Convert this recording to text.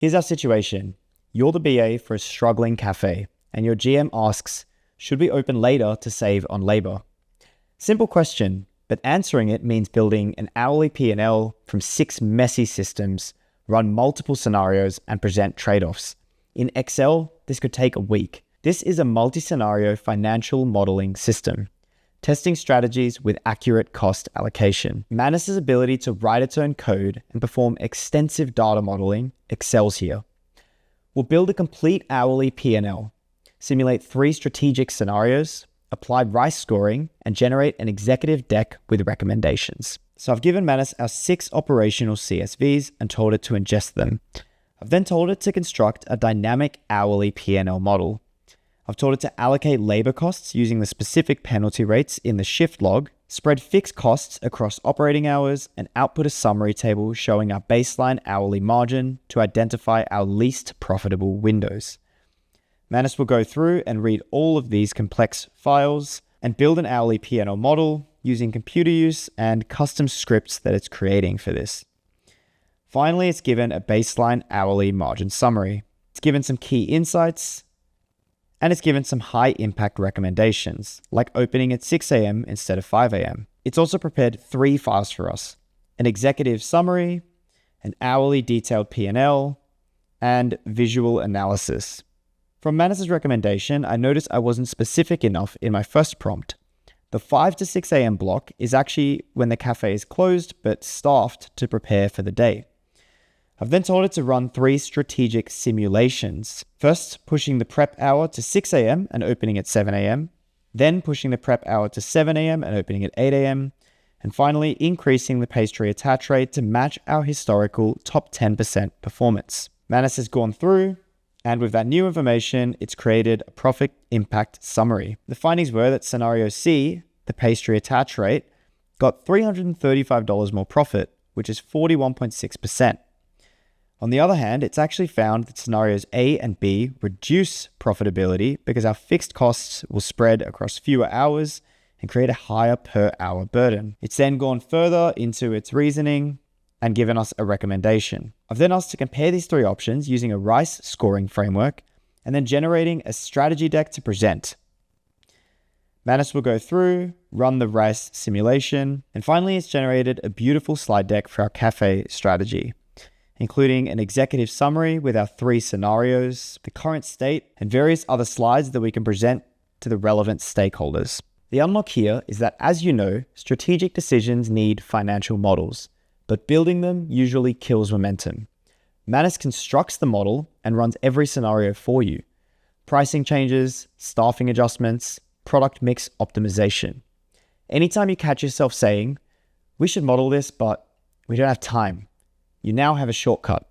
Here's our situation. You're the BA for a struggling cafe, and your GM asks, should we open later to save on labor? Simple question, but answering it means building an hourly P&L from 6 messy systems, run multiple scenarios, and present trade-offs. In Excel, this could take a week. This is a multi-scenario financial modeling system, testing strategies with accurate cost allocation. Manus' ability to write its own code and perform extensive data modeling excels here. We'll build a complete hourly P&L, simulate 3 strategic scenarios, apply rice scoring, and generate an executive deck with recommendations. So I've given Manus our 6 operational CSVs and told it to ingest them. I've then told it to construct a dynamic hourly P&L model. I've told it to allocate labor costs using the specific penalty rates in the shift log, spread fixed costs across operating hours, and output a summary table showing our baseline hourly margin to identify our least profitable windows. Manus will go through and read all of these complex files and build an hourly P&L model using computer use and custom scripts that it's creating for this. Finally, it's given a baseline hourly margin summary. It's given some key insights, and it's given some high impact recommendations, like opening at 6 a.m. instead of 5 a.m. It's also prepared 3 files for us: an executive summary, an hourly detailed P&L, and visual analysis. From Manus' recommendation, I noticed I wasn't specific enough in my first prompt. The 5 to 6 a.m. block is actually when the cafe is closed but staffed to prepare for the day. I've then told it to run 3 strategic simulations. First, pushing the prep hour to 6 a.m. and opening at 7 a.m. Then pushing the prep hour to 7 a.m. and opening at 8 a.m. And finally, increasing the pastry attach rate to match our historical top 10% performance. Manus has gone through, and with that new information, it's created a profit impact summary. The findings were that scenario C, the pastry attach rate, got $335 more profit, which is 41.6%. On the other hand, it's actually found that scenarios A and B reduce profitability because our fixed costs will spread across fewer hours and create a higher per hour burden. It's then gone further into its reasoning and given us a recommendation. I've then asked to compare these 3 options using a rice scoring framework and then generating a strategy deck to present. Manus will go through, run the rice simulation, and finally it's generated a beautiful slide deck for our cafe strategy, including an executive summary with our 3 scenarios, the current state, and various other slides that we can present to the relevant stakeholders. The unlock here is that, as you know, strategic decisions need financial models, but building them usually kills momentum. Manus constructs the model and runs every scenario for you. Pricing changes, staffing adjustments, product mix optimization. Anytime you catch yourself saying, we should model this, but we don't have time, you now have a shortcut.